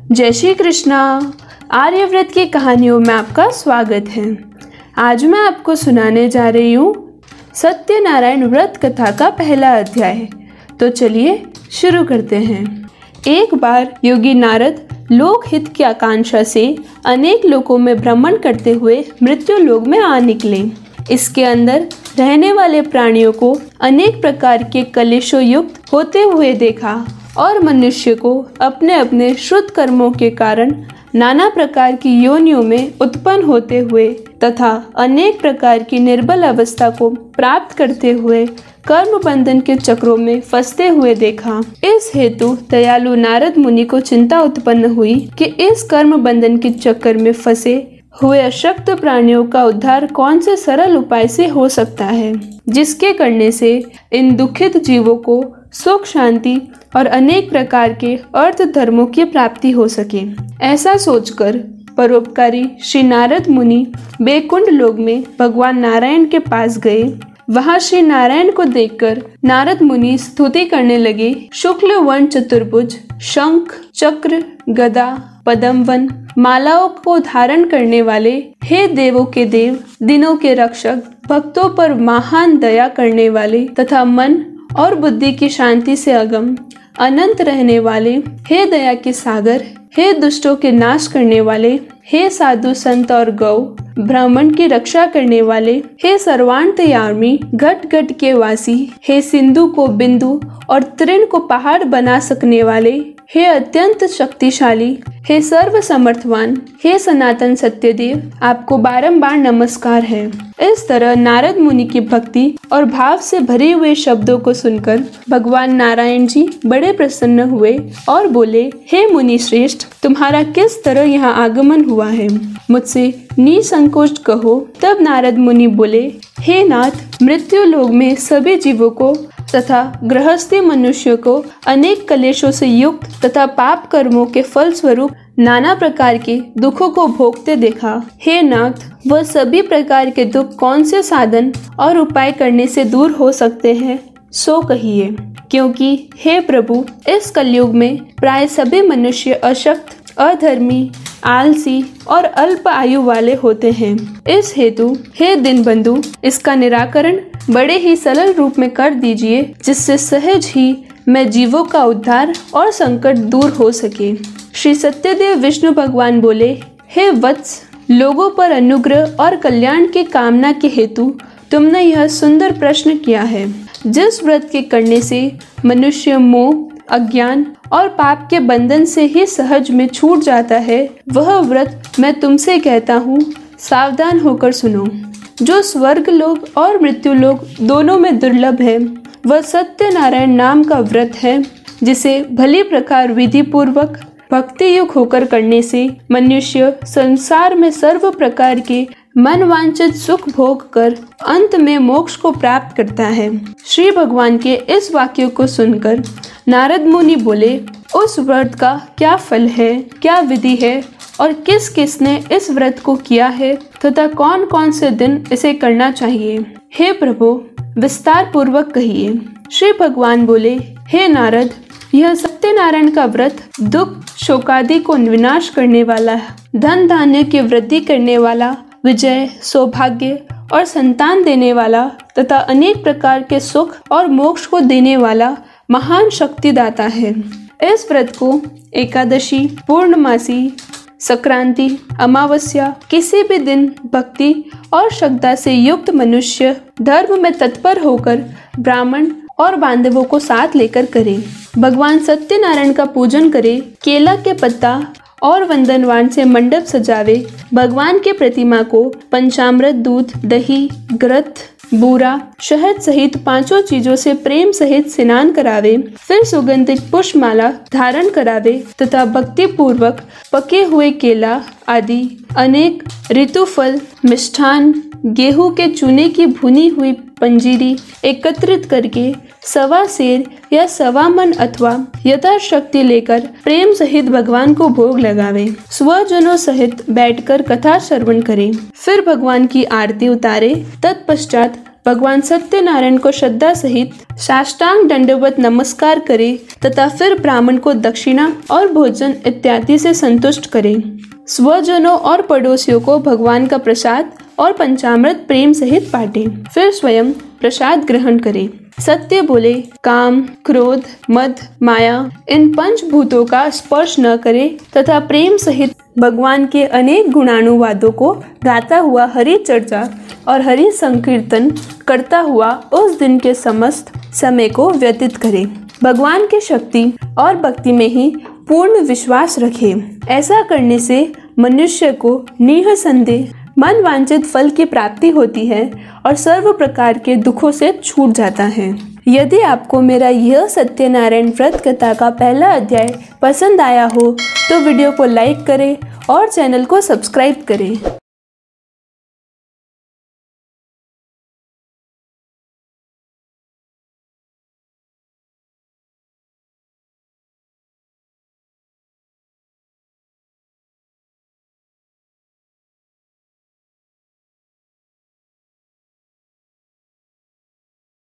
जय श्री कृष्णा। आर्यव्रत की कहानियों में आपका स्वागत है। आज मैं आपको सुनाने जा रही हूँ सत्यनारायण व्रत कथा का पहला अध्याय। तो चलिए शुरू करते हैं। एक बार योगी नारद लोक हित की आकांक्षा से अनेक लोकों में भ्रमण करते हुए मृत्यु लोक में आ निकले। इसके अंदर रहने वाले प्राणियों को अनेक प्रकार के कलेशों युक्त होते हुए देखा और मनुष्य को अपने अपने श्रुत कर्मों के कारण नाना प्रकार की योनियों में उत्पन्न होते हुए तथा अनेक प्रकार की निर्बल अवस्था को प्राप्त करते हुए कर्म बंधन के चक्रों में फंसते हुए देखा। इस हेतु दयालु नारद मुनि को चिंता उत्पन्न हुई कि इस कर्म बंधन के चक्कर में फंसे हुए अशक्त प्राणियों का उद्धार कौन से सरल उपाय से हो सकता है, जिसके करने से इन दुखित जीवों को सुख शांति और अनेक प्रकार के अर्थ धर्मों की प्राप्ति हो सके। ऐसा सोचकर परोपकारी श्री नारद मुनि बैकुंठ लोक में भगवान नारायण के पास गए। वहां श्री नारायण को देखकर नारद मुनि स्तुति करने लगे। शुक्ल वर्ण चतुर्भुज, शंख चक्र गदा पद्मवन मालाओं को धारण करने वाले, हे देवों के देव, दिनों के रक्षक, भक्तों पर महान दया करने वाले तथा मन और बुद्धि की शांति से अगम अनंत रहने वाले, हे दया के सागर, हे दुष्टों के नाश करने वाले, हे साधु संत और गौ ब्राह्मण की रक्षा करने वाले, हे सर्वांतर्यामी घट घट के वासी, हे सिंधु को बिंदु और तृण को पहाड़ बना सकने वाले, हे अत्यंत शक्तिशाली, हे सर्व समर्थवान, हे सनातन सत्यदेव, आपको बारंबार नमस्कार है। इस तरह नारद मुनि की भक्ति और भाव से भरे हुए शब्दों को सुनकर भगवान नारायण जी बड़े प्रसन्न हुए और बोले, हे मुनि श्रेष्ठ, तुम्हारा किस तरह यहाँ आगमन हुआ है, मुझसे निसंकोच कहो। तब नारद मुनि बोले, हे नाथ, मृत्यु लोक में सभी जीवों को तथा गृहस्थी मनुष्यों को अनेक कलेशों से युक्त तथा पाप कर्मों के फल स्वरूप नाना प्रकार के दुखों को भोगते देखा। हे नाथ, वह सभी प्रकार के दुख कौन से साधन और उपाय करने से दूर हो सकते हैं, सो कहिए। क्योंकि हे प्रभु, इस कलयुग में प्राय सभी मनुष्य अशक्त, अधर्मी, आलसी और अल्प आयु वाले होते हैं। इस हेतु हे दीनबंधु, इसका निराकरण बड़े ही सरल रूप में कर दीजिए, जिससे सहज ही मैं जीवों का उद्धार और संकट दूर हो सके। श्री सत्यदेव विष्णु भगवान बोले, हे वत्स, लोगों पर अनुग्रह और कल्याण की कामना के हेतु तुमने यह सुंदर प्रश्न किया है। जिस व्रत के करने से मनुष्य मोह, अज्ञान और पाप के बंधन से ही सहज में छूट जाता है, वह व्रत मैं तुमसे कहता हूँ, सावधान होकर सुनो। जो स्वर्ग लोक और मृत्यु लोक दोनों में दुर्लभ है, वह सत्यनारायण नाम का व्रत है, जिसे भली प्रकार विधि पूर्वक भक्ति युक्त होकर करने से मनुष्य संसार में सर्व प्रकार के मन वांछित सुख भोग कर अंत में मोक्ष को प्राप्त करता है। श्री भगवान के इस वाक्य को सुनकर नारद मुनि बोले, उस व्रत का क्या फल है, क्या विधि है और किस किसने इस व्रत को किया है तथा कौन कौन से दिन इसे करना चाहिए, हे प्रभु विस्तार पूर्वक कहिए। श्री भगवान बोले, हे नारद, यह सत्यनारायण का व्रत दुख शोकादि को विनाश करने वाला, धन धान्य की वृद्धि करने वाला, विजय, सौभाग्य और संतान देने वाला तथा अनेक प्रकार के सुख और मोक्ष को देने वाला महान शक्तिदाता है। इस व्रत को एकादशी, पूर्णमासी, संक्रांति, अमावस्या किसी भी दिन भक्ति और श्रद्धा से युक्त मनुष्य धर्म में तत्पर होकर ब्राह्मण और बांधवों को साथ लेकर करे। भगवान सत्यनारायण का पूजन करे, केला के पत्ता और वंदनवान से मंडप सजावे, भगवान के प्रतिमा को पंचामृत, दूध, दही, घृत, बूरा, शहद सहित 5 चीजों से प्रेम सहित स्नान करावे, फिर सुगंधित पुष्पमाला धारण करावे तथा भक्ति पूर्वक पके हुए केला आदि अनेक ऋतुफल, मिष्ठान, गेहूं के चूने की भुनी हुई पंजीरी एकत्रित करके 1.25 सेर या 1.25 मन अथवा यथाशक्ति लेकर प्रेम सहित भगवान को भोग लगावे, स्वजनों सहित बैठकर कथा श्रवण करें, फिर भगवान की आरती उतारे। तत्पश्चात भगवान सत्यनारायण को श्रद्धा सहित साष्टांग दंडवत नमस्कार करें तथा फिर ब्राह्मण को दक्षिणा और भोजन इत्यादि से संतुष्ट करें। स्वजनों और पड़ोसियों को भगवान का प्रसाद और पंचामृत प्रेम सहित बांटें। फिर स्वयं प्रसाद ग्रहण करें। सत्य बोले, काम, क्रोध, मद, माया इन पंचभूतों का स्पर्श न करें तथा प्रेम सहित भगवान के अनेक गुणानुवादों को गाता हुआ हरि चर्चा और हरि संकीर्तन करता हुआ उस दिन के समस्त समय को व्यतीत करें। भगवान की शक्ति और भक्ति में ही पूर्ण विश्वास रखें। ऐसा करने से मनुष्य को निःसंदेह मन वांछित फल की प्राप्ति होती है और सर्व प्रकार के दुखों से छूट जाता है। यदि आपको मेरा यह सत्यनारायण व्रत कथा का पहला अध्याय पसंद आया हो तो वीडियो को लाइक करें और चैनल को सब्सक्राइब करें।